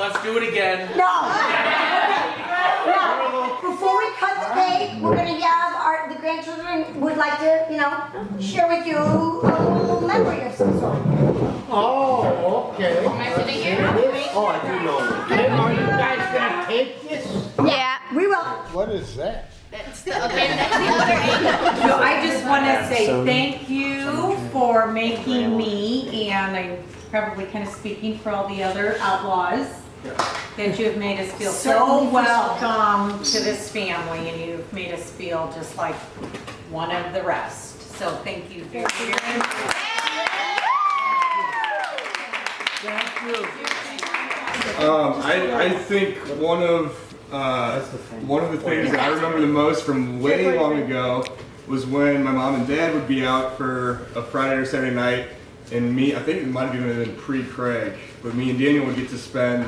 let's do it again. No. Now, before we cut the cake, we're gonna have the grandchildren would like to, share with you a little memory of some sort. Oh, okay. Am I sitting here? Oh, I do know. Hey, are you guys gonna take this? Yeah. We will. What is that? That's the other end. So I just want to say thank you for making me, and I'm probably kind of speaking for all the other outlaws, that you have made us feel so welcome to this family, and you've made us feel just like one of the rest. So thank you very much. Thank you. I think one of the things that I remember the most from way long ago was when my mom and dad would be out for a Friday or Saturday night, and I think it might have even been pre-Craig, but me and Daniel would get to spend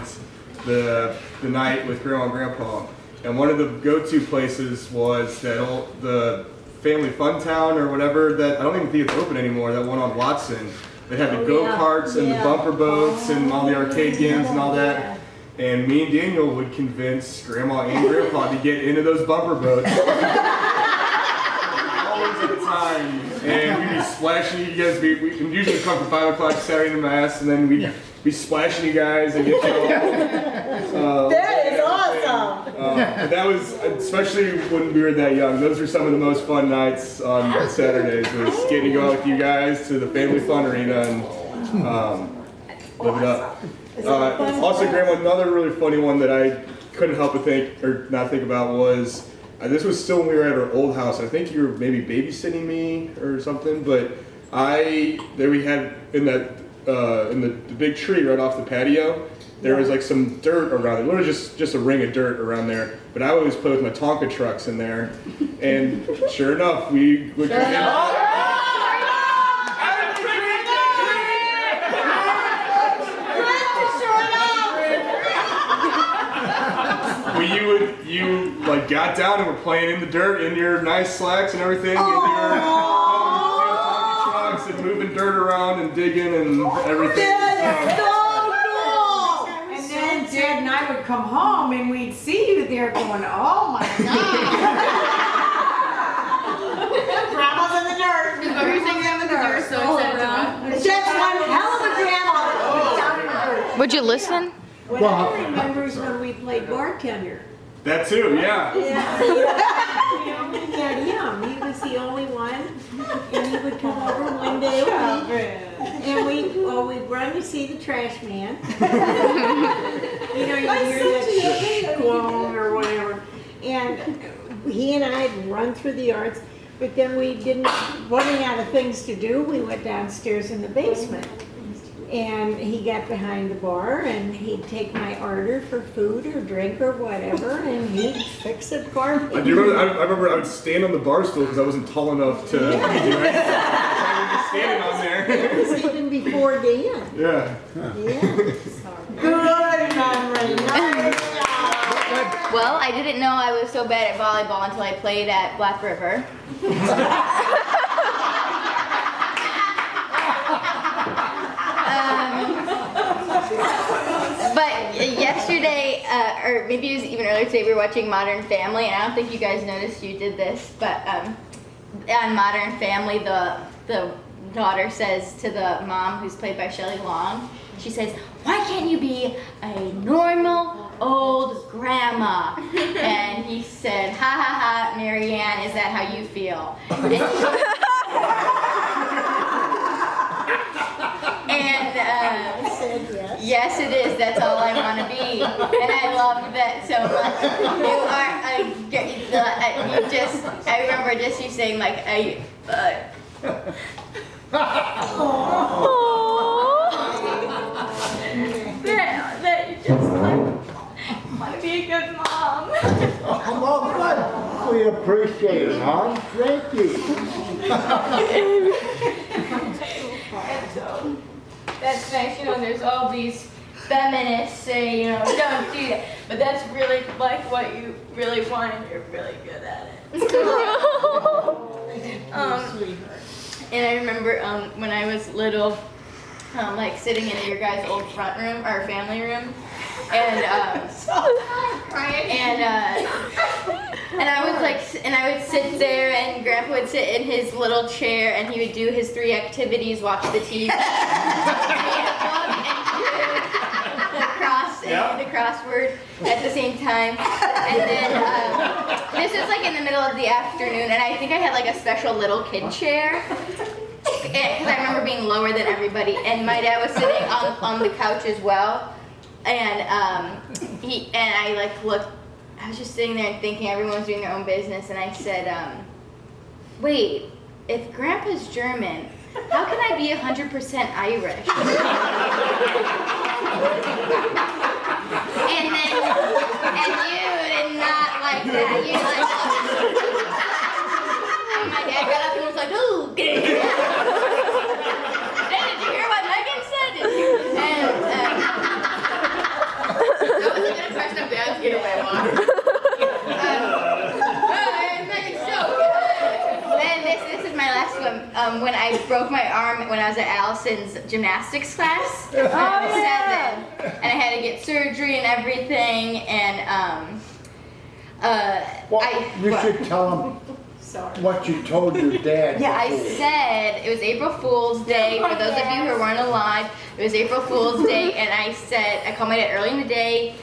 the night with Grandma and Grandpa. And one of the go-to places was the Family Fun Town or whatever, that I don't even think it's open anymore, that one on Watson. They had the go-karts and the bumper boats and all the arcade games and all that. And me and Daniel would convince Grandma and Grandpa to get into those bumper boats. Always at a time. And we'd be splashing you guys. We usually come for 5 o'clock Saturday to Mass, and then we'd be splashing you guys and get you all. That is awesome. But that was, especially when we were that young, those were some of the most fun nights on Saturdays, was getting to go out with you guys to the Family Fun Arena and live it up. Also, Grandma, another really funny one that I couldn't help but not think about was, this was still when we were at our old house. I think you were maybe babysitting me or something, but there we had in the big tree right off the patio, there was like some dirt around it, literally just a ring of dirt around there. But I always play with my Tonka trucks in there, and sure enough, we would come in. You like got down and were playing in the dirt in your nice slacks and everything, and you were Tonka trucks and moving dirt around and digging and everything. That is so cool. And then Dad and I would come home and we'd see you there going, oh my God. Grandma's in the dirt. What were you saying, Grandma? Because you were so excited to watch. That's one hell of a grandma down in the dirt. Would you listen? What I remember is when we played bartender. That too, yeah. Yeah. We only had him. He was the only one. And he would come over one day a week. And we'd run to see the trash man. You hear that squall or whatever. And he and I'd run through the yards. But then running out of things to do, we went downstairs in the basement. And he got behind the bar and he'd take my order for food or drink or whatever and he'd fix it for me. I remember I would stand on the bar stool because I wasn't tall enough to do it. I was just standing on there. It was even before Dan. Yeah. Good memory. Nice job. Well, I didn't know I was so bad at volleyball until I played at Black River. But yesterday, or maybe it was even earlier today, we were watching Modern Family, and I don't think you guys noticed you did this, but on Modern Family, the daughter says to the mom, who's played by Shelley Long, she says, "Why can't you be a normal old grandma?" And he said, "Ha ha ha, Marianne, is that how you feel?" And I said yes. yes, it is. That's all I want to be, and I love that so much. I remember just you saying like, that you just like want to be a good mom. Well, good. We appreciate it, huh? Thank you. And so that's nice, there's all these feminists saying, don't do that. But that's really like what you really want and you're really good at it. And I remember when I was little, like sitting in your guys' old front room, our family room, And I was like, and I would sit there, and Grandpa would sit in his little chair, and he would do his 3 activities: watch the TV, read a book, and do the crossword at the same time. And then this was like in the middle of the afternoon, and I think I had like a special little kid chair. Because I remember being lower than everybody, and my dad was sitting on the couch as well, and I like looked. I was just sitting there and thinking everyone was doing their own business, and I said, "Wait, if Grandpa's German, how can I be 100% Irish?" and you did not like that. You like. And my dad got up and was like, "Ooh, did you hear what Megan said?" And that was a good impression of Dad's getaway walk. Megan's so good. And this is my last one. When I broke my arm when I was at Allison's gymnastics class, when I was 7, and I had to get surgery and everything, and You should tell them what you told your dad. Yeah, I said it was April Fool's Day. For those of you who weren't alive, it was April Fool's Day, and I called my dad early in the day.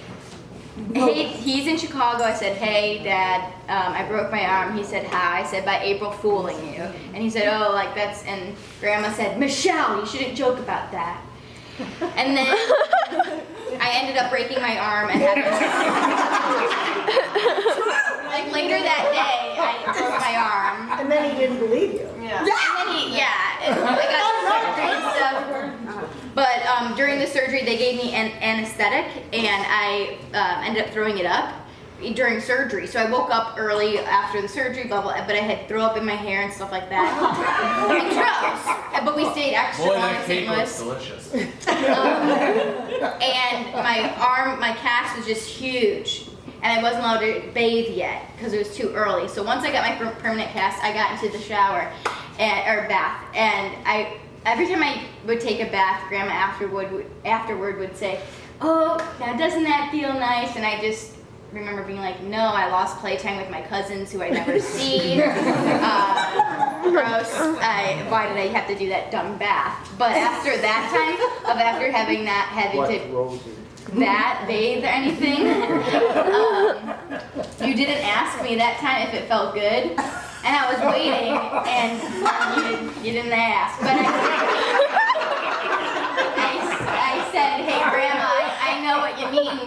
Hey, he's in Chicago. I said, "Hey, Dad, I broke my arm." He said, "How?" I said, "By April Fooling you." And he said, "Oh, like that's." And Grandma said, "Michelle, you shouldn't joke about that." And then I ended up breaking my arm and having. Like later that day, I broke my arm. And then he didn't believe you. And then I got surgery and stuff. But during the surgery, they gave me an anesthetic, and I ended up throwing it up during surgery. So I woke up early after the surgery, blah, blah, but I had throw up in my hair and stuff like that. It was gross. But we stayed extra long in St. Louis. Delicious. And my cast was just huge. And I wasn't allowed to bathe yet because it was too early. So once I got my permanent cast, I got into the shower or bath, and every time I would take a bath, Grandma afterward would say, "Oh, now doesn't that feel nice?" And I just remember being like, "No, I lost playtime with my cousins who I never see. Gross. Why did I have to do that dumb bath?" But after that time, after having that bathe or anything, you didn't ask me that time if it felt good, and I was waiting, and you didn't ask, but I said, "Hey Grandma, I know what you mean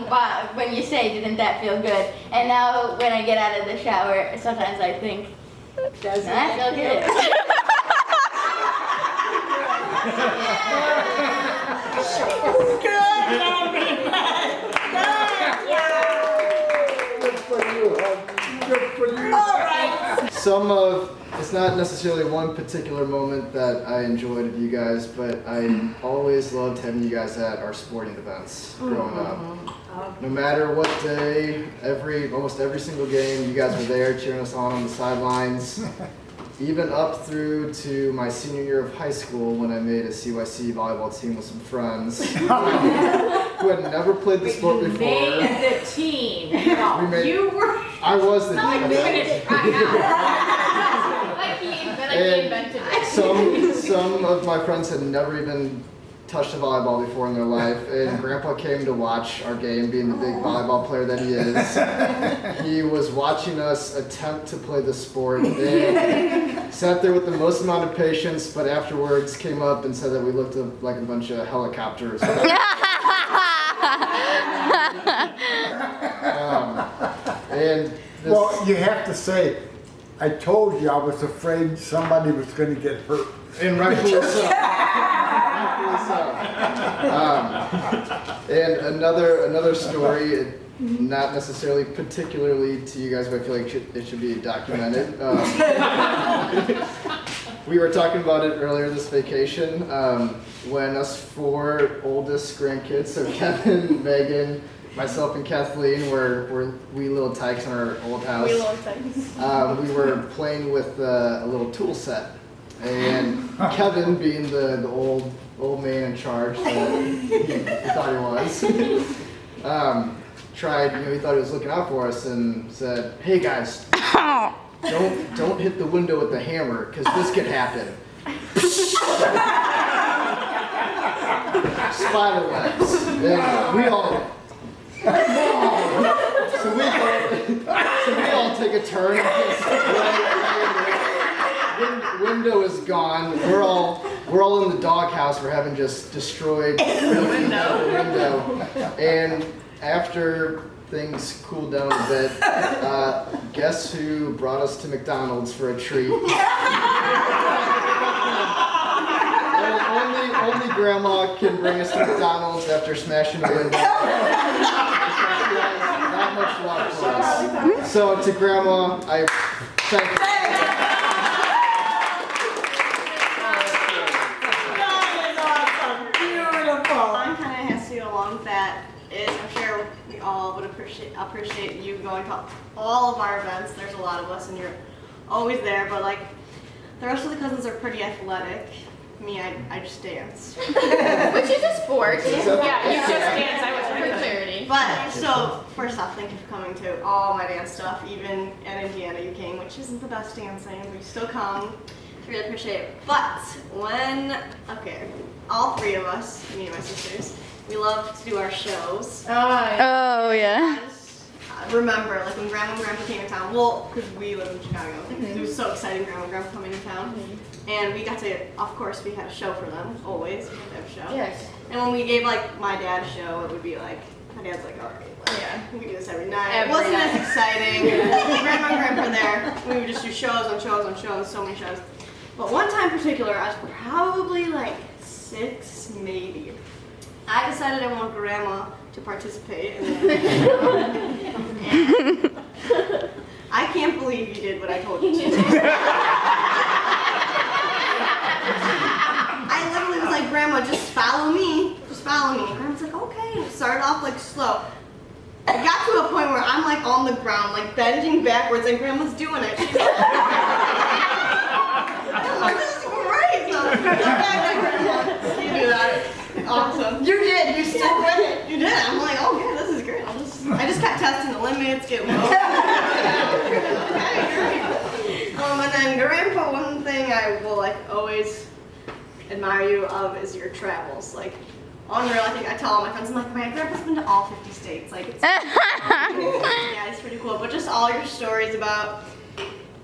when you say didn't that feel good." And now when I get out of the shower, sometimes I think, doesn't that feel good? Good for you, huh? Good for you. It's not necessarily one particular moment that I enjoyed of you guys, but I always loved having you guys at our sporting events growing up. No matter what day, almost every single game, you guys were there cheering us on the sidelines. Even up through to my senior year of high school when I made a CYC volleyball team with some friends who had never played the sport before. Made the team. No, We made- you were. I was the Like team. finished right now. Like he invented it. Some of my friends had never even touched a volleyball before in their life, and Grandpa came to watch our game, being the big volleyball player that he is. He was watching us attempt to play the sport and sat there with the most amount of patience, but afterwards came up and said that we looked like a bunch of helicopters. Well, you have to say, I told you I was afraid somebody was going to get hurt. And rightfully so. And another story, not necessarily particularly to you guys, but I feel like it should be documented. We were talking about it earlier this vacation, when us 4 oldest grandkids, so Kevin, Megan, myself, and Kathleen were wee little tykes in our old house. We were playing with a little tool set. And Kevin, being the old man in charge that he thought he was, tried, he thought he was looking out for us and said, "Hey guys, don't hit the window with the hammer, because this could happen." Spider webs. And we all so we all take a turn. Window is gone. We're all in the doghouse for having just destroyed the window. And after things cooled down a bit, guess who brought us to McDonald's for a treat? Only Grandma can bring us to McDonald's after smashing the window. Not much love for us. So to Grandma, I thank you. Mine kind of has to go along with that. Is I'm sure we all would appreciate you going to all of our events. There's a lot of us, and you're always there. But like the rest of the cousins are pretty athletic. Me, I just dance. Which is a sport. Yeah, you just dance. I was For clarity. But so first off, thank you for coming to all my dance stuff. Even at Indiana, you came, which isn't the best dancing, but you still come. Really appreciate it. But all three of us, me and my sisters, we love to do our shows. Oh, yeah. I remember, like when Grandma and Grandpa came to town. Well, because we live in Chicago, it was so exciting. Grandma and Grandpa coming to town, and we got to. Of course, we had a show for them. Always, we had to have a show. Yes. And when we gave like my dad a show, it would be like my dad's like, all right, we do this every night. It wasn't as exciting. Grandma and Grandpa there, we would just do shows on shows on shows, so many shows. But one time in particular, I was probably like 6, maybe. I decided I want Grandma to participate. And I can't believe you did what I told you to do. I literally was like, Grandma, just follow me. Just follow me. And Grandma's like, okay. And it started off like slow. It got to a point where I'm like on the ground, like bending backwards, and Grandma's doing it. She's like, I'm like, this is great. So, you do that. Awesome. You did. You stuck with it. You did. I'm like, oh yeah, this is great. I just kept testing the limits, getting low. Okay, great. And then Grandpa, one thing I will like always admire you of is your travels. Like, unreal. I think I tell all my friends, I'm like, my grandpa's been to all 50 states. Like, it's yeah, it's pretty cool. But just all your stories about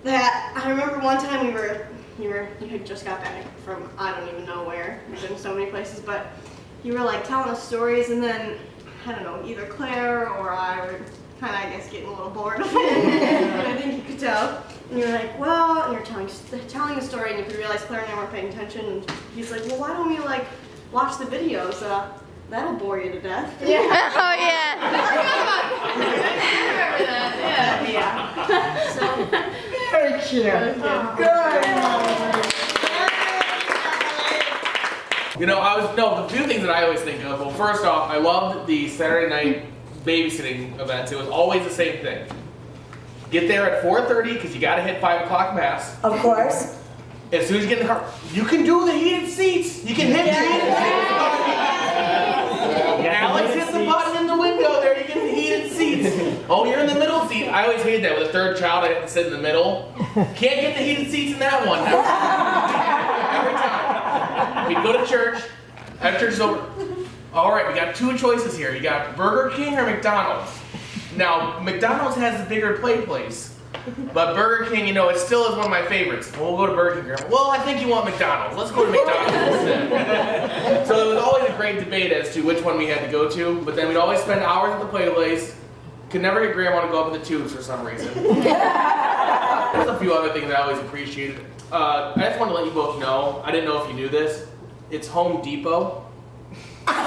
that. I remember one time you had just got back from I don't even know where. You've been so many places, but you were like telling us stories, and then I don't know, either Claire or I were kind of, I guess, getting a little bored of it. And I think you could tell. And you're like, well, and you're telling the story, and you could realize Claire and I weren't paying attention. And he's like, well, why don't we like watch the videos? That'll bore you to death. Yeah. Oh, yeah. I remember that. Yeah. So. Very cute. Good. The few things that I always think of. Well, first off, I loved the Saturday night babysitting events. It was always the same thing. Get there at 4:30 because you got to hit 5 o'clock mass. Of course. As soon as you get in the car, you can do the heated seats. You can hit the heated seats. Alex hit the button in the window there. You get the heated seats. Oh, you're in the middle seat. I always hated that with a third child. I had to sit in the middle. Can't get the heated seats in that one. Every time. We'd go to church. After church is over. All right, we got 2 choices here. You got Burger King or McDonald's. Now, McDonald's has the bigger play place. But Burger King, it still is one of my favorites. We'll go to Burger King. Well, I think you want McDonald's. Let's go to McDonald's instead. So it was always a great debate as to which one we had to go to. But then we'd always spend hours at the play place. Could never get Grandma to go up in the tubes for some reason. There's a few other things that I always appreciated. I just wanted to let you both know, I didn't know if you knew this, it's Home Depot. This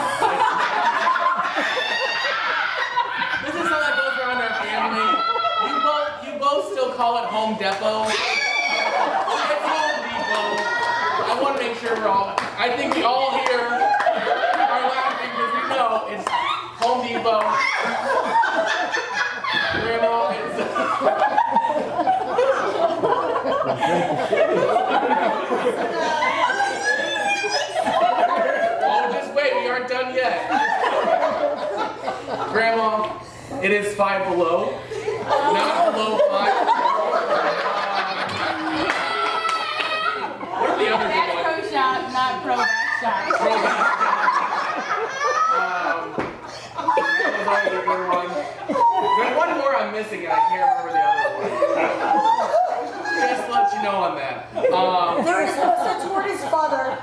is something that goes around our family. You both still call it Home Depot. It's Home Depot. I want to make sure I think we all here are laughing because we know it's Home Depot. Grandma, Oh, just wait, we aren't done yet. Grandma, It is 5 below, not below 5. What are the other That's good ones? pro shop, not pro back shop. That was always a good one. There's one more I'm missing and I can't remember the other one. Just to let you know on that. There is no such word as father.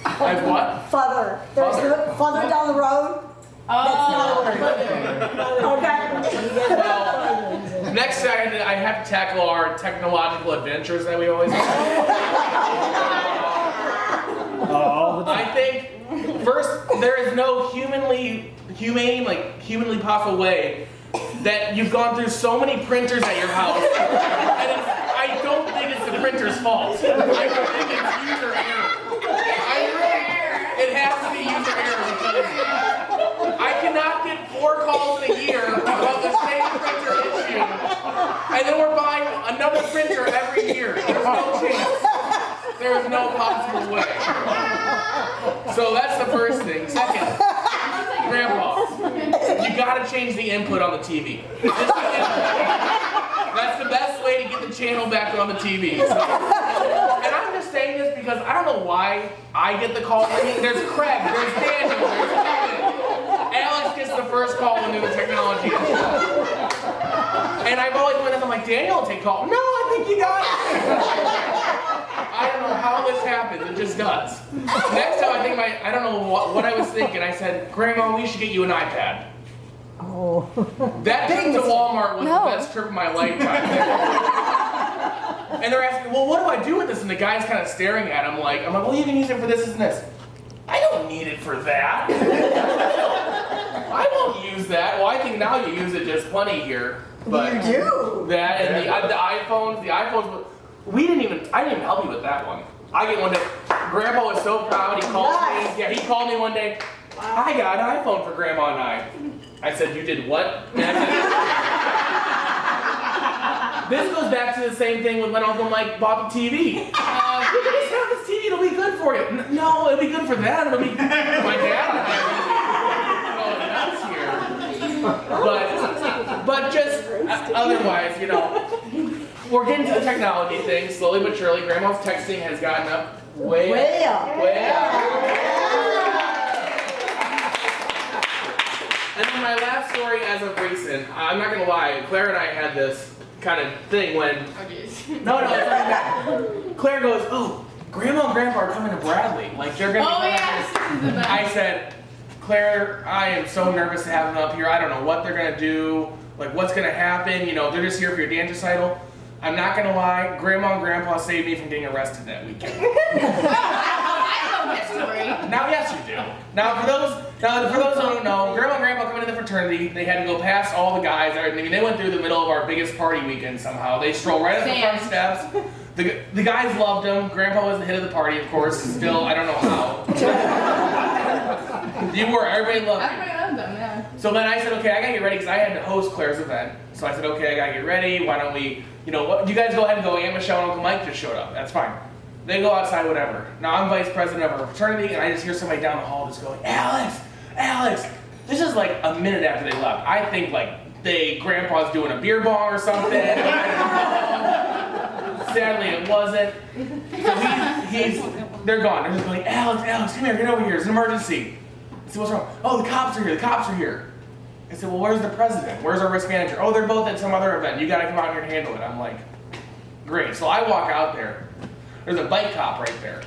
As what? Father. There's Father. no father down the road. That's not a word. Okay. Well, next Saturday I have to tackle our technological adventures that we always have. I think first there is no humanly possible way that you've gone through so many printers at your house, and I don't think it's the printer's fault. I think it's user error. It has to be user error because I cannot get 4 calls in a year about the same printer issue, and then we're buying another printer every year. There's no chance. There is no possible way. So that's the first thing. Second, Grandpa, you gotta change the input on the TV. That's the best way to get the channel back on the TV. So, and I'm just saying this because I don't know why I get the call. There's Craig, there's Daniel, there's Kevin. Alex gets the first call when there's a technology issue. And I've always went up, I'm like, Daniel will take call. No, I think you got it. I don't know how this happens, it just does. Next time I don't know what I was thinking, I said, Grandma, we should get you an iPad. Oh. That trip to Walmart was the best trip of my lifetime. And they're asking, well, what do I do with this? And the guy's kind of staring at him I'm like, well, you can use it for this and this. I don't need it for that. I won't use that. Well, I think now you use it just plenty here. But You do. that and the iPhones, I didn't even help you with that one. I get one day, Grandpa was so proud, he called me. Yeah, he called me one day, I got an iPhone for Grandma and I said, you did what? This goes back to the same thing with when Uncle Mike bought the TV. You can just have this TV, it'll be good for you. No, it'll be good for them. It'll be my dad and I going nuts here. But just otherwise, we're getting to the technology thing slowly but surely. Grandma's texting has gotten up way up. And then my last story as of recent, I'm not gonna lie, Claire and I had this kind of thing when, no, it's not that. Claire goes, oh, Grandma and Grandpa are coming to Bradley. Like they're gonna be coming. I said, Claire, I am so nervous to have them up here. I don't know what they're gonna do, like what's gonna happen. They're just here for your dance recital. I'm not gonna lie, Grandma and Grandpa saved me from getting arrested that weekend. I know this story. Now, yes, you do. Now, for those who don't know, Grandma and Grandpa come into the fraternity. They had to go past all the guys. They went through the middle of our biggest party weekend somehow. They strolled right up the front steps. The guys loved them. Grandpa was the hit of the party, of course. Still, I don't know how. You were. Everybody loved you. Everybody loved them, yeah. So then I said, okay, I gotta get ready because I had to host Claire's event. So I said, okay, I gotta get ready. Why don't we, you guys go ahead and go. Aunt Michelle and Uncle Mike just showed up. That's fine. They go outside, whatever. Now I'm vice president of our fraternity, and I just hear somebody down the hall just going, Alex. This is like a minute after they left. I think Grandpa's doing a beer bong or something. Sadly, it wasn't. So they're gone. They're just going, Alex, come here, get over here. It's an emergency. I said, what's wrong? Oh, the cops are here. I said, well, where's the president? Where's our risk manager? Oh, they're both at some other event. You gotta come out here and handle it. I'm like, great. So I walk out there. There's a bike cop right there.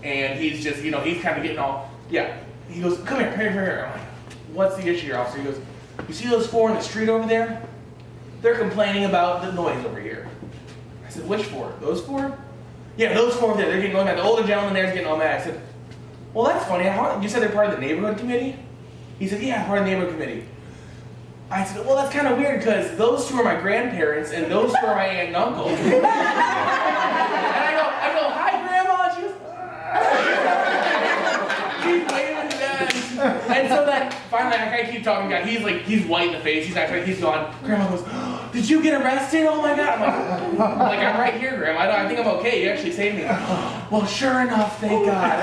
And he's just, he's kind of getting all, yeah. He goes, come here. I'm like, what's the issue here, officer? He goes, you see those 4 in the street over there? They're complaining about the noise over here. I said, which 4? Those 4? Yeah, those 4 over there. They're getting all mad. The older gentleman there's getting all mad. I said, well, that's funny. You said they're part of the neighborhood committee? He said, yeah, part of the neighborhood committee. I said, well, that's kind of weird because those 2 are my grandparents and those 2 are my aunt and uncle. And I go, hi, Grandma. And she goes, she's waving to them. And so then finally, I keep talking. He's white in the face. He's actually, he's gone. Grandma goes, did you get arrested? Oh my God. I'm I'm right here, Grandma. I think I'm okay. You actually saved me. Well, sure enough, thank God.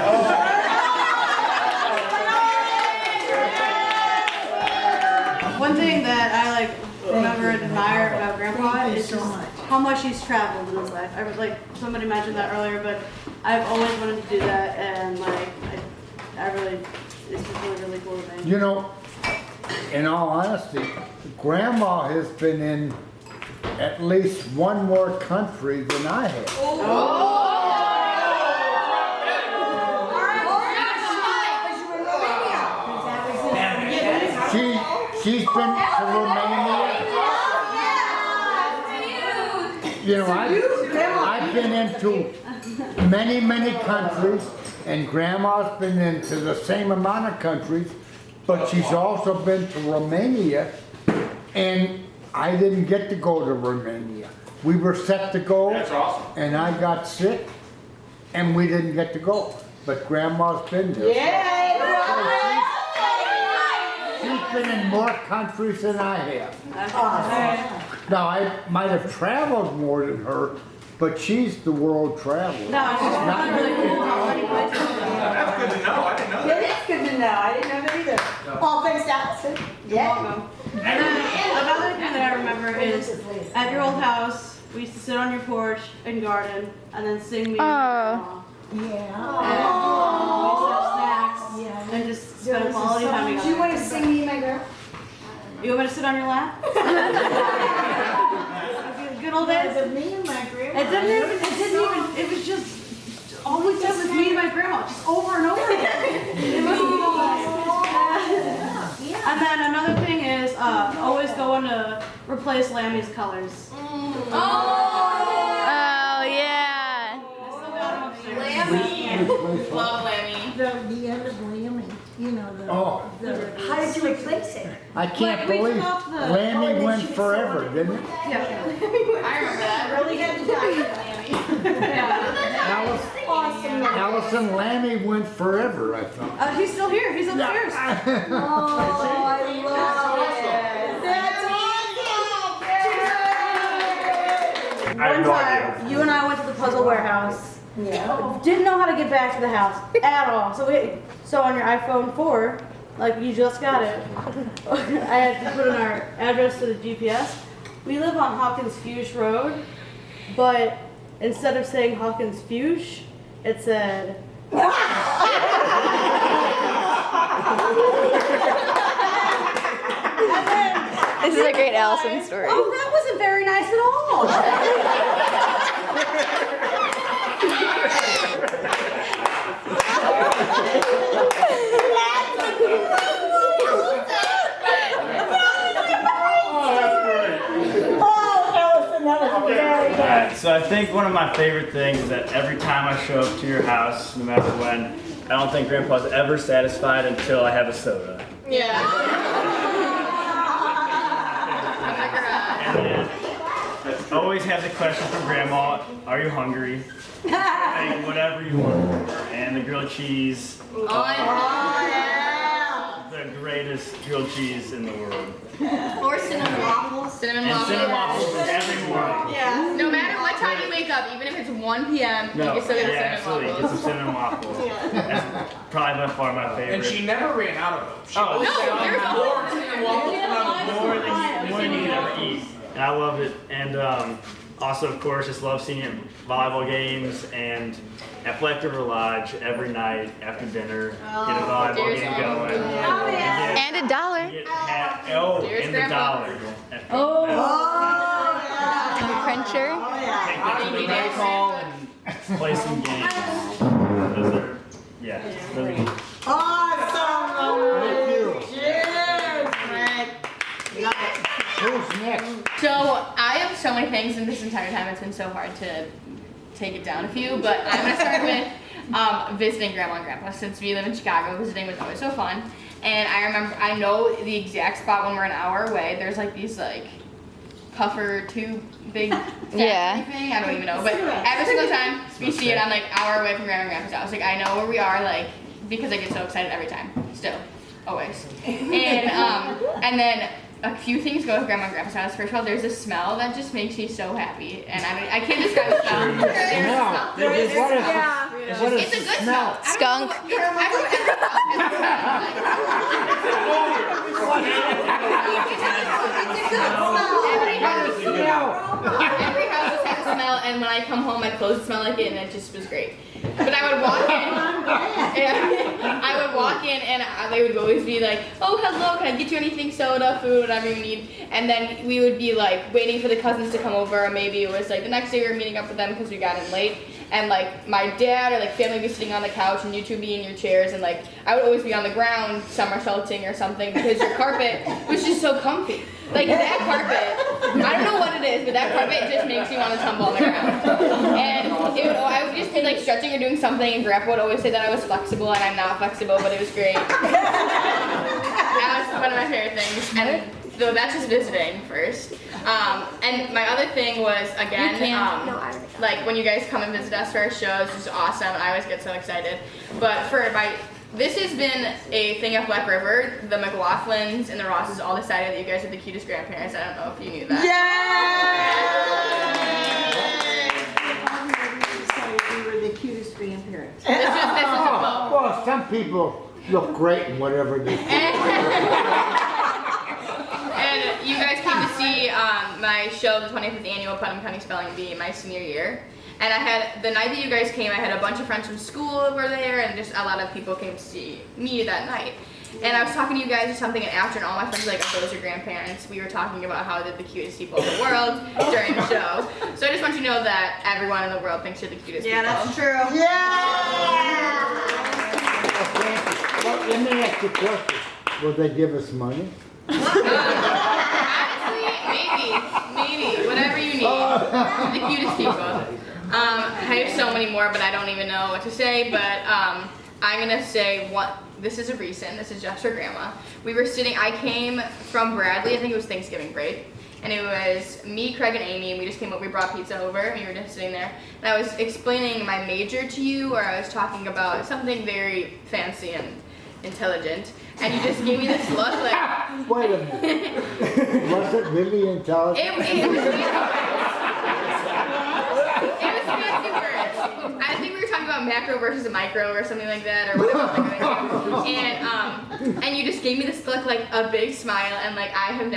One thing that I like remember and admire about Grandpa is just how much he's traveled in his life. I was like somebody mentioned that earlier, but I've always wanted to do that, and like I really, it's just really cool to me. You know, in all honesty, Grandma has been in at least one more country than I have. She's been to Romania. You know, I've been into many countries, and Grandma's been into the same amount of countries, but she's also been to Romania, and I didn't get to go to Romania. We were set to go. That's awesome. And I got sick, and we didn't get to go. But Grandma's been there. She's been in more countries than I have. Now, I might have traveled more than her, but she's the world traveler. No, it's just really cool how many places. That's good to know. I didn't know that. It is good to know. I didn't know that either. All thanks to Allison. Welcome. And then another thing that I remember is at your old house, we used to sit on your porch and garden and then sing me. Yeah. And we used to have snacks and just spend quality time together. Do you want to sing me, my girl? You want me to sit on your lap? Good old days. Me and my grandma. It was just always just with me and my grandma, just over and over again. It was And then another thing is always going to replace Lammy's colors. Oh yeah. Love Lammy. The end of Lammy, you know, How did you replace it? I can't We believe took off the- Lammy went forever, didn't it? I remember that. really had to die for Lammy. Allison Lammy went forever, I thought. He's still here. He's upstairs. Oh, I love it. That's One time, you and I went to the Puzzle Warehouse. Yeah. Didn't know how to get back to the house at all. So on your iPhone 4, like you just got it, I had to put in our address to the GPS. We live on Hawkins Fuchs Road, but instead of saying Hawkins Fuchs, it said. This is a great Allison story. Oh, that wasn't very nice at all. Alright, so I think one of my favorite things is that every time I show up to your house, no matter when, I don't think Grandpa's ever satisfied until I have a soda. Yeah. And then I always have the question from Grandma, are you hungry? Like, whatever you want. And the grilled cheese, the greatest grilled cheese in the world. Or cinnamon waffles. Cinnamon And waffles. cinnamon waffles every morning. Yeah. No matter what time you wake up, even if it's 1 p.m., No, you can still get yeah, cinnamon absolutely. Get waffles. some cinnamon waffles. That's probably by far my favorite. And she never ran out of them. She Oh, always no, had there's more cinnamon waffles than more than you could ever eat. And I love it. And also, of course, just love seeing it volleyball games and at Black River Lodge every night after dinner. Get a volleyball game going. And $1. Cheers, and the Grandma. $1. Cruncher. Take that to the night hall and play some games. Those are, yeah, those are Who's next? So I have so many things, and this entire time it's been so hard to take it down a few. But I'm gonna start with visiting Grandma and Grandpa. Since we live in Chicago, visiting was always so fun. And I know the exact spot when we're an hour away. There's like these like puffer tube big Yeah. thing. I don't even know. But every single time we see it, I'm like hour away from Grandma and Grandpa's house. Like I know where we are, like because I get so excited every time. Still, always. And then. A few things go with Grandma and Grandpa's house. First of all, there's a smell that just makes me so happy, and I can't describe the smell. There's a smell. What is It's a the good smell? Skunk. Every house just has a smell, and when I come home, my clothes smell like it, and it just was great. But I would walk in, and they would always be like, "Oh, hello, can I get you anything? Soda, food, whatever you need." And then we would be like waiting for the cousins to come over, or maybe it was like the next day we were meeting up with them because we got in late. And like my dad or like family would be sitting on the couch, and you two be in your chairs, and like I would always be on the ground somersaulting or something because your carpet was just so comfy. Like that carpet, I don't know what it is, but that carpet just makes you want to tumble on the ground. And I would just be like stretching or doing something, and Grandpa would always say that I was flexible, and I'm not flexible, but it was great. That was one of my favorite things. And so that's just visiting first. And my other thing was, again, like when you guys come and visit us for our shows, it's just awesome. I always get so excited. But this has been a thing at Black River. The McLaughlins and the Rosses all decided that you guys are the cutest grandparents. I don't know if you knew that. We were the cutest grandparents. This is a vote. Well, some people look great in whatever they do. And you guys came to see my show, the 25th annual Putnam County Spelling Bee, my senior year. And I had, the night that you guys came, I had a bunch of friends from school that were there, and just a lot of people came to see me that night. And I was talking to you guys or something, and after, and all my friends were like, "Oh, those are your grandparents." We were talking about how they're the cutest people in the world during the show. So I just want you to know that everyone in the world thinks you're the cutest people. Yeah, that's true. Well, let me ask you a question. Will they give us money? Honestly, maybe, whatever you need. The cutest people. I have so many more, but I don't even know what to say, but I'm gonna say this is this is just for Grandma. We were sitting, I came from Bradley, I think it was Thanksgiving break, and it was me, Craig, and Amy, and we just came over, we brought pizza over, and we were just sitting there, and I was explaining my major to you, or I was talking about something very fancy and intelligent, and you just gave me this look like... Wait a minute. Was it really intelligent? It was fancy words. I think we were talking about macro versus a micro or something like that, or whatever. And you just gave me this look, like a big smile, and like I have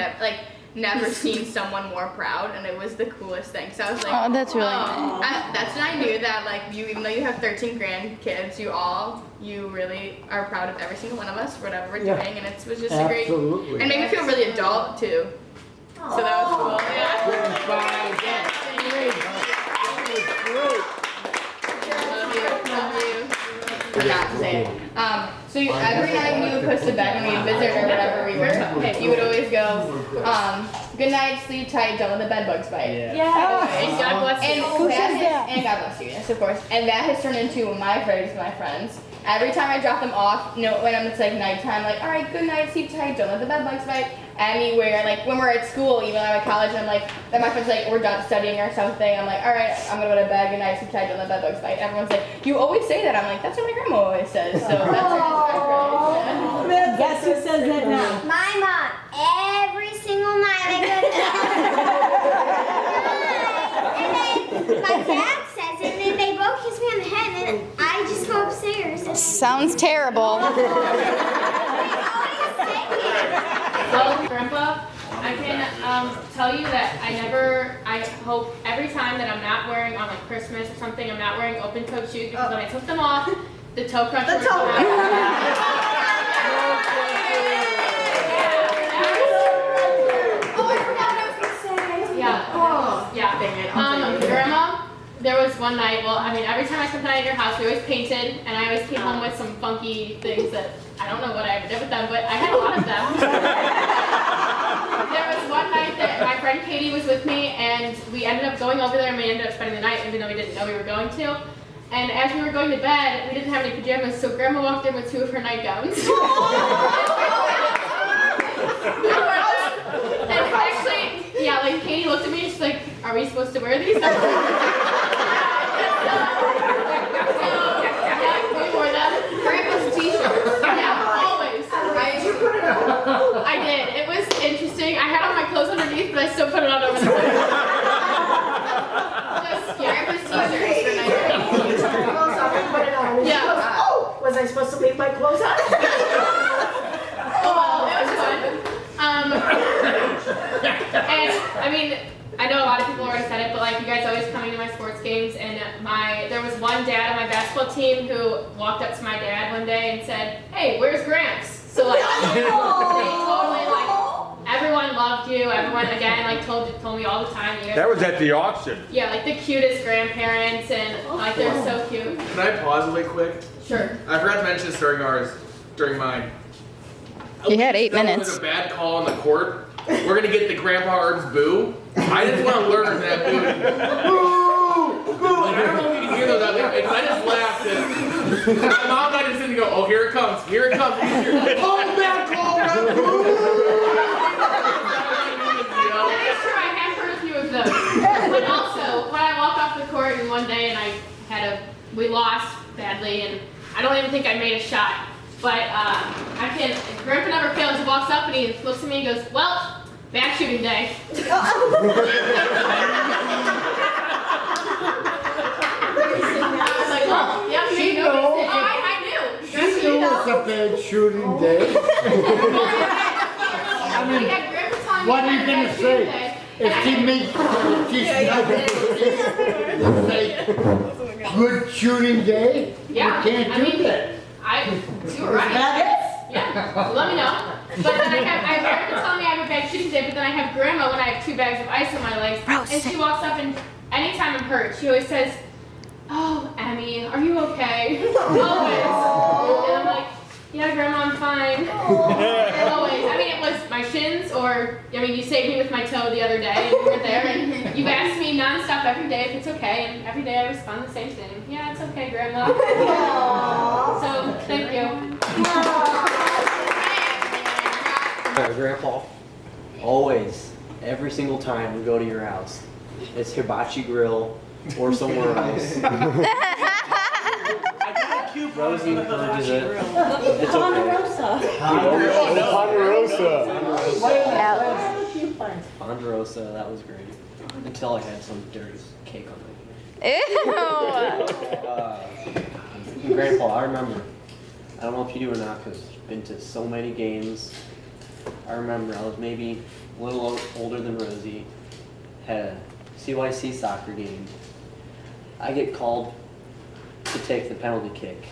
never seen someone more proud, and it was the coolest thing. So I was like, oh, that's really nice. that's when I knew that like you, even though you have 13 grandkids, you really are proud of every single one of us for whatever we're doing, and it was just a great, and made me feel really adult too. So that was cool. Yeah. Love you. Forgot to say it. So every night when you would push to bed when we would visit or whatever we were, you would always go, good night, sleep tight, don't let the bed bugs bite. Yeah. And God bless you. And God bless you, yes, of course. And that has turned into my phrase to my friends. Every time I drop them off, when it's like nighttime, like, all right, good night, sleep tight, don't let the bed bugs bite. Anywhere, like when we're at school, even when I'm at college, and I'm like, then my friends like, we're done studying or something. I'm like, all right, I'm gonna go to bed, good night, sleep tight, don't let the bed bugs bite. Everyone's like, you always say that. I'm like, that's what my grandma always says. So that's Guess who says that now? My mom, every single night I go to bed. And then my dad says it, and then they both kiss me on the head, and then I just go upstairs. And Sounds terrible. Well, Grandpa, I can tell you that I hope every time that I'm not wearing on like Christmas or something, I'm not wearing open toed shoes because when I took them off, the toe crunch would come out. Grandma, there was one night, every time I spent the night at your house, we always painted, and I always came home with some funky things that I don't know what I ever did with them, but I had a lot of them. There was one night that my friend Katie was with me, and we ended up going over there, and we ended up spending the night, even though we didn't know we were going to. And as we were going to bed, we didn't have any pajamas, so Grandma walked in with 2 of her nightgowns. And actually, Katie looked at me and she's like, "Are we supposed to wear these?" We wore them. Grandpa's t-shirts. Yeah, always. I did. It was interesting. I had on my clothes underneath, but I still put it on over the top. Just Grandpa's t-shirts for night. get my clothes on? Oh, well, it was fun. And I mean, I know a lot of people already said it, but like you guys always coming to my sports games, and there was one dad on my basketball team who walked up to my dad one day and said, "Hey, where's Gramps?" So like they totally like everyone loved you. Everyone again like told me all the time. You guys That was at the auction. yeah, like the cutest grandparents, and like they're so cute. Can I pause really quick? Sure. I forgot to mention this during mine. You had 8 There minutes. was a bad call on the court. We're gonna get the Grandpa Erbs boo. I just want to learn that boo. Boo! Like, I don't know if you can hear those out there. Because I just laughed. And my mom and I just didn't go, oh, here it comes. Here it comes. Oh, bad call. Boo! That is true. I have heard a few of those. But also, when I walked off the court and one day and we lost badly, and I don't even think I made a shot. But Grandpa never fails. He walks up and he looks at me and goes, "Well, bad shooting day." I was like, "Well, yeah, you noticed it." Oh, I knew. She knew it was a bad shooting day. I mean, Grandpa telling me What are you that gonna bad shooting say? day. If she makes, good shooting day, Yeah, you can't I do mean, that. You were right. Yeah, let me know. But then I have Grandpa telling me I have a bad shooting day, but then I have Grandma when I have 2 bags of ice on my legs, and she walks up and anytime I'm hurt, she always says, "Oh, Emmy, are you okay?" Always. And I'm like, "Yeah, Grandma, I'm fine." Always. I mean, it was my shins, or you saved me with my toe the other day, and you were there, and you've asked me nonstop every day if it's okay, and every day I respond the same thing. "Yeah, it's okay, Grandma." So, thank you. Grandpa, always, every single time we go to your house, it's hibachi grill or somewhere else. Rosie encourages it. It's okay. Ponderosa, that was great. Until I had some dirty cake on my hand. Grandpa, I remember. I don't know if you do or not, because I've been to so many games. I remember I was maybe a little older than Rosie, had a CYC soccer game. I get called to take the penalty kick,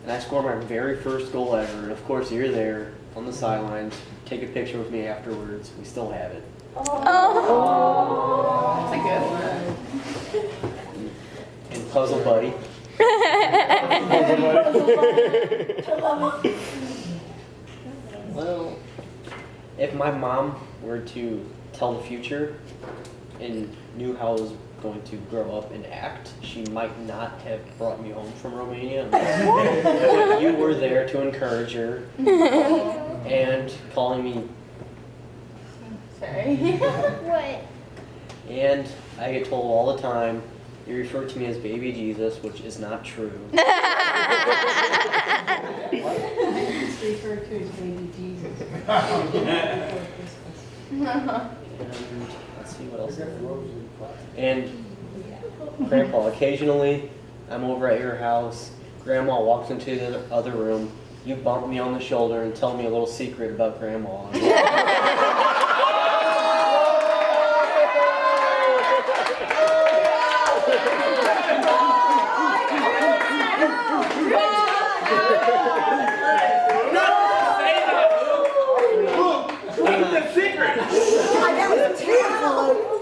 and I score my very first goal ever. And of course, you're there on the sidelines, take a picture with me afterwards. We still have it. Oh, that's a good one. And Puzzle Buddy. Well, if my mom were to tell the future and knew how I was going to grow up and act, she might not have brought me home from Romania unless you were there to encourage her and calling me. Sorry. What? And I get told all the time, you refer to me as baby Jesus, which is not true. It's referred to as baby Jesus. And let's see what else. And Grandpa, occasionally I'm over at your house. Grandma walks into the other room. You bump me on the shoulder and tell me a little secret about Grandma.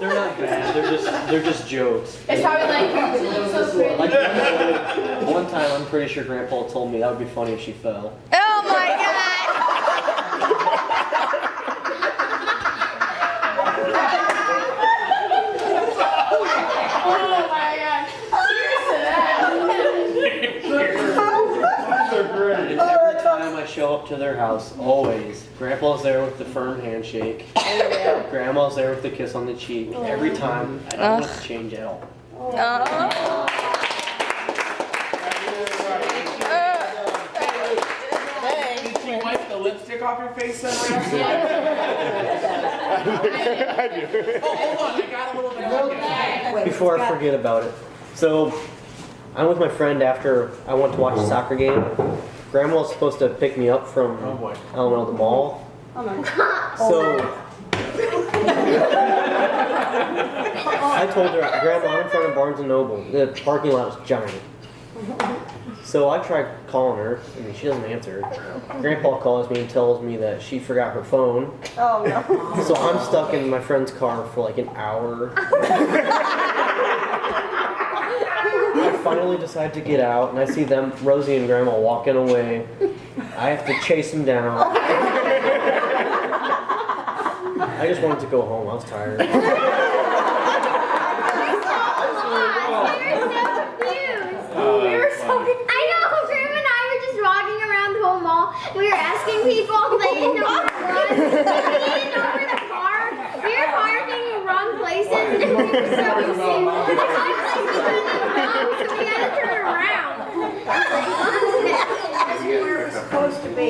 They're not bad. They're just jokes. It's probably like, "You look so pretty." Like one time, I'm pretty sure Grandpa told me that would be funny if she fell. Oh my God! Oh my God. Cheers to that. And every time I show up to their house, always, Grandpa's there with the firm handshake. Grandma's there with the kiss on the cheek. Every time, I don't want to change at all. Did she wipe the lipstick off your face then? Oh, hold on, I got a little bit of Before I forget about it. So, I'm with my friend after I went to watch a soccer game, Grandma was supposed to pick me up from I don't know, the mall. Oh my So I told her, Grandma, I'm in front of Barnes & Noble. The parking lot is giant. So I tried calling her. I mean, she doesn't answer. Grandpa calls me and tells me that she forgot her phone. Oh no. So I'm stuck in my friend's car for like an hour. I finally decide to get out, and I see them, Rosie and Grandma, walking away. I have to chase them down. I just wanted to go home. I was tired. We were asking people, they didn't know where to run. They didn't know where to park. We were parking in wrong places, and we were so confused. So we had to turn around. That's where it was supposed to be.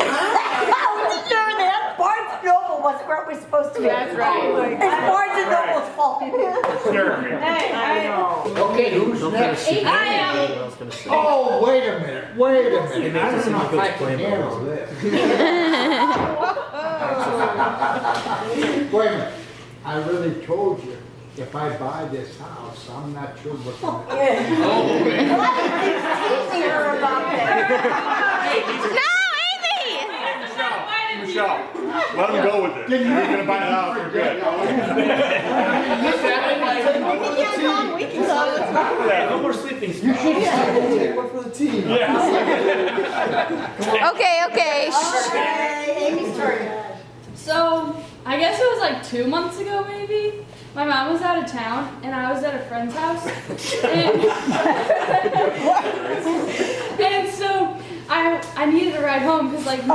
Barnes & Noble wasn't where it was supposed to be. That's right. It's Barnes & Noble's fault. Hey, I know. Okay, who's next? Oh, wait a minute. I don't know if I can handle this. Wait a minute. I really told you, if I buy this house, I'm not sure what's going to happen. Teasing her about that. Michelle, let him go with it. You're gonna buy the house, we're good. We can talk. No more sleeping You should take one for the team. Okay. Amy's turn. So, I guess it was like 2 months ago maybe. My mom was out of town and I was at a friend's house. And so I needed a ride home because like it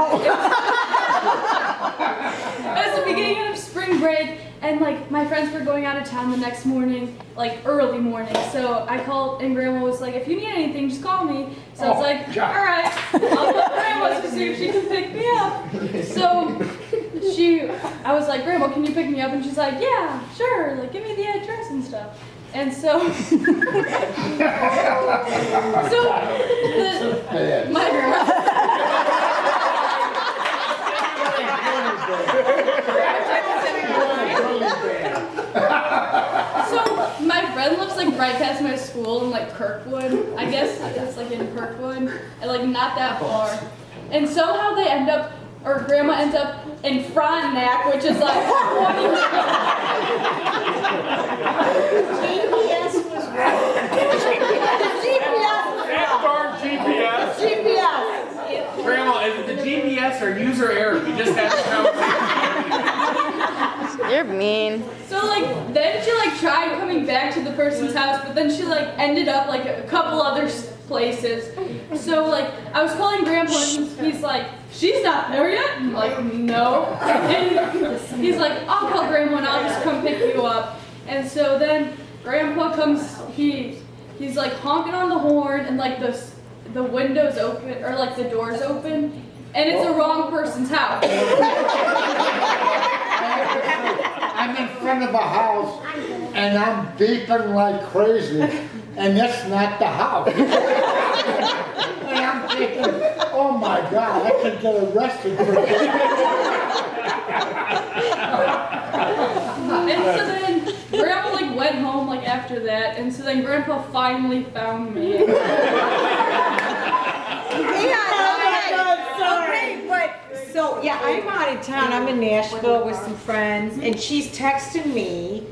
was the beginning of spring break and like my friends were going out of town the next morning, like early morning. So I called and Grandma was like, if you need anything, just call me. So I was like, all right, I'll call Grandma to see if she can pick me up. So I was like, Grandma, can you pick me up? And she's like, yeah, sure, like give me the address and stuff. And so, my friend lives like right past my school in like Kirkwood. I guess it's like in Kirkwood, and like not that far. And somehow they end up, or Grandma ends up in Frontenac, which is like 20 minutes. GPS was wrong. GPS. Grandma, is it the GPS or user error? We just had this conversation. You're mean. So like then she like tried coming back to the person's house, but then she like ended up like a couple other places. So like I was calling Grandpa and he's like, she's not there yet? I'm like, no. And he's like, I'll call Grandma and I'll just come pick you up. And so then Grandpa comes, he's like honking on the horn and like the windows open or like the doors open and it's the wrong person's house. I'm in front of a house and I'm beeping like crazy and that's not the house. And I'm thinking, oh my God, I could get arrested for this. And so then Grandma like went home like after that, and so then Grandpa finally found me. So yeah, I'm out of town. I'm in Nashville with some friends, and she's texting me.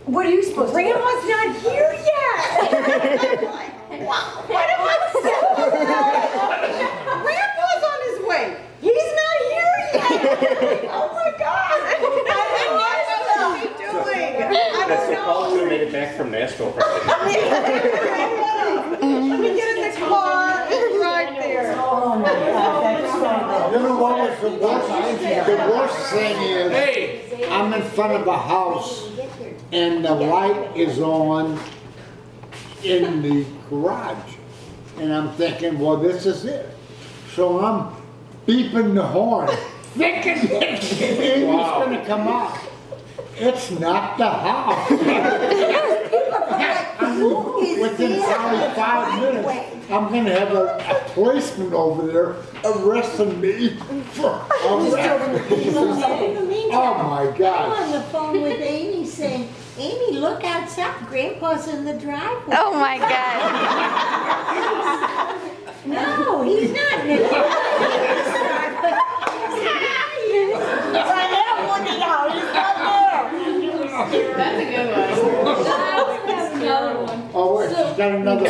What are you supposed to do? Grandma's not here yet. What am I supposed to do? Grandpa's on his way. He's not here yet. Oh my God. I don't know what to be doing. I That's don't the call know. who made it back from Nashville, probably. Let me get in the car and drive there. Oh my God, that's so You know what was the worst? The worst thing is, Hey, I'm in front of a house and the light is on in the garage. And I'm thinking, well, this is it. So I'm beeping the horn, thinking it's gonna come out. It's not the house. Who is With within probably 5 minutes, I'm gonna have a policeman over there arresting me for arresting. In the meantime, Oh my I'm God. on the phone with Amy saying, Amy, look outside, Grandpa's in the driveway. Oh my God. No, he's not in the driveway. Right now, looking out, he's not there. That's a good one. That's another one. Oh, wait, she's got another.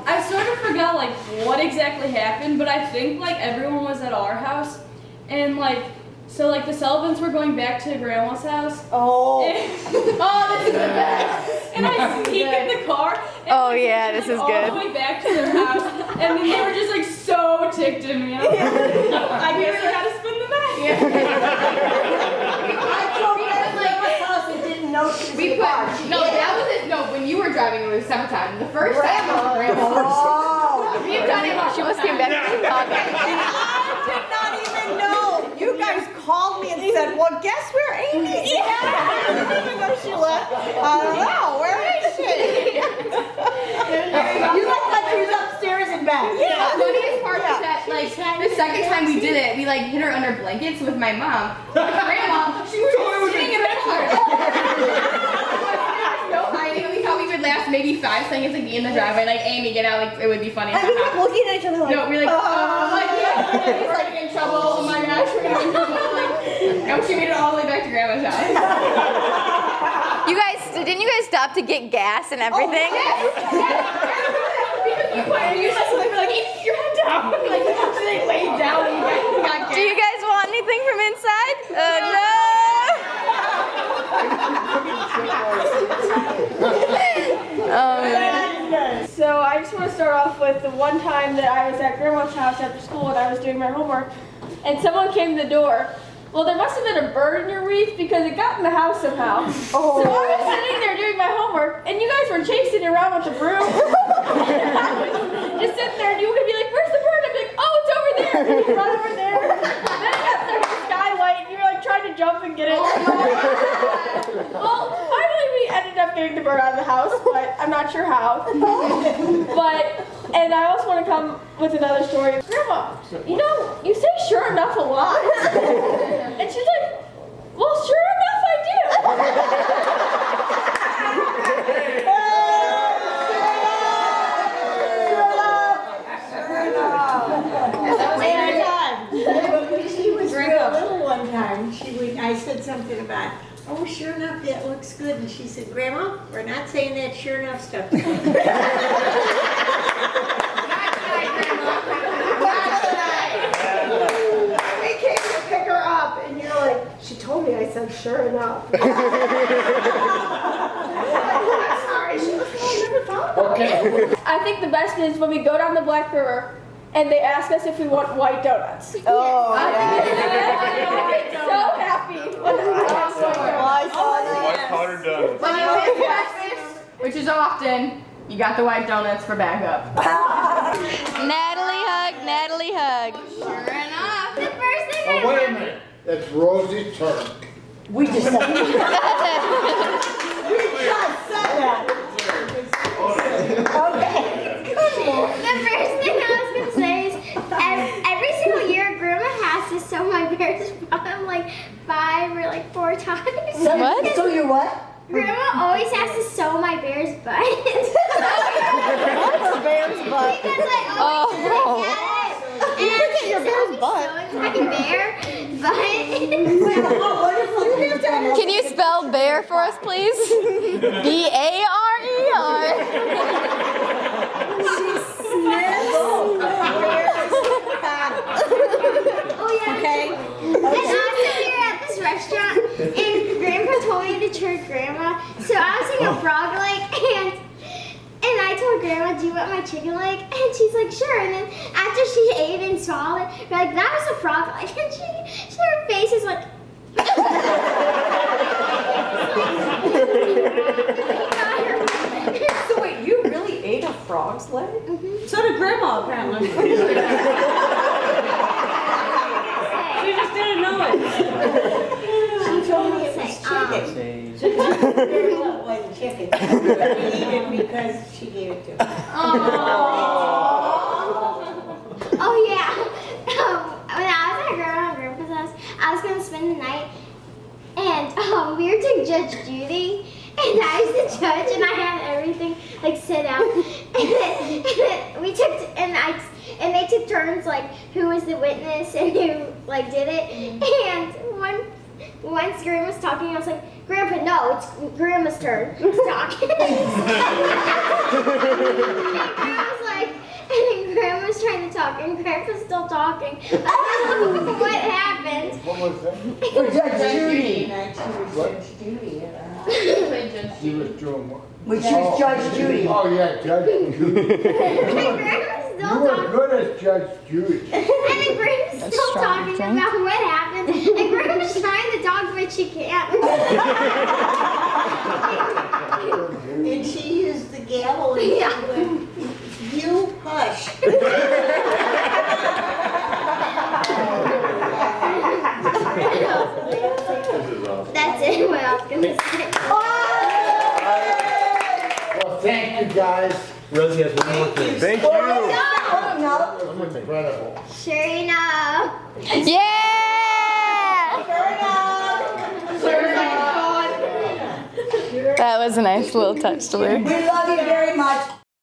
I sort of forgot like what exactly happened, but I think like everyone was at our house, and like so like the Sullivans were going back to Grandma's house. Oh. And, oh, this is the best. And I sneak in the car. And Oh, yeah, this is all good. the way back to their house, and then they were just like so ticked at me. I guess I gotta spin the night. I drove past Grandma's house and didn't know she was We in the put, car. no, that was it. No, when you were driving, it was summertime. The first time was Grandma. Oh. We've done it. She must came back from Chicago. I did not even know. You guys called me and said, well, guess where Amy is? Yeah. I didn't even know she left. I don't know. Where is she? You like countries upstairs and back. The funniest part was that, like, the second time we did it, we, like, hid her under blankets with my mom. With Grandma, she was just sitting in the car. No hiding. We thought we would last maybe 5 seconds, like, be in the driveway, like, Amy, get out, like, it would be funny. And we kept looking at each other like, No, we were like, he's like in trouble. Oh my gosh, we're gonna be in trouble. Like, no, she made it all the way back to Grandma's house. You guys, didn't you guys stop to get gas and everything? Because you put you just like, keep your head down. Like, they laid down and you got Do you guys want anything from inside? No. So I just want to start off with the one time that I was at Grandma's house after school and I was doing my homework, and someone came to the door. Well, there must have been a bird in your wreath because it got in the house somehow. So I was sitting there doing my homework, and you guys were chasing me around with the broom. Just sitting there, and you would be like, "Where's the bird?" I'd be like, "Oh, it's over there." And you run over there. Then it got stuck in the skylight, and you were like trying to jump and get it. Well, finally we ended up getting the bird out of the house, but I'm not sure how. And I also want to come with another story. Grandma, you know, you say "sure enough" a lot. And she's like, well, sure enough, I do. She was real little one time. I said something about, oh, sure enough, that looks good. And she said, Grandma, we're not saying that sure enough stuff. We came to pick her up, and you're like, she told me I said sure enough. I'm sorry, she was never thought about it. Okay. I think the best is when we go down the Black River and they ask us if we want white donuts. Oh, I get so happy when I ask white donuts. White powder donuts. When you miss breakfast, which is often, you got the white donuts for backup. Natalie hug, Natalie hug. Sure enough. The first thing Oh, wait a minute. It's Rosie's turn. We just said that. Okay. The first thing I was going to say is every single year Grandma has to sew my bear's bottom like 5 or like 4 times. What? So you're what? Grandma always has to sew my bear's butt. What's a bear's butt? Because I always look at it. You forget your bear's butt. My bear butt. Can you spell bear for us, please? B-A-R-E-R. Oh yeah. Okay. And also we were at this restaurant and Grandpa told me to trick Grandma. So I was eating a frog leg and I told Grandma, do you want my chicken leg? And she's like, sure. And then after she ate and swallowed it, we're like, that was a frog leg. And her face is like So wait, you really ate a frog's leg? mm-hmm. So did Grandma, apparently. She just didn't know it. She told me it was chicken. Say, chicken. She couldn't eat it because she gave it to me. Oh yeah. When I was at Grandma and Grandpa's house, I was gonna spend the night, and we were to Judge Judy, and I was the judge, and I had everything like set out, and then we took and they took turns like who was the witness and who like did it, and once Grandma was talking, I was like, Grandpa, no, it's Grandma's turn to talk. And Grandma was like, and then Grandma was trying to talk, and Grandpa's still talking. I don't know what happened. What was that? For Judge Judy. Judge Judy. She was doing what? When she was Judge Judy. Oh, yeah, Judge Judy. And Grandma's You still were talking. good as Judge Judy. And then Grandma's still talking about what happened. And Grandma's trying to talk, but she can't. And she used the gavel and she went, you hush. That's it, what I was gonna say. Well, thank you, guys. Rosie has one more thing. Thank you. No. That was incredible. Sure enough. Yeah! That was a nice little touch to Lou. We love you very much.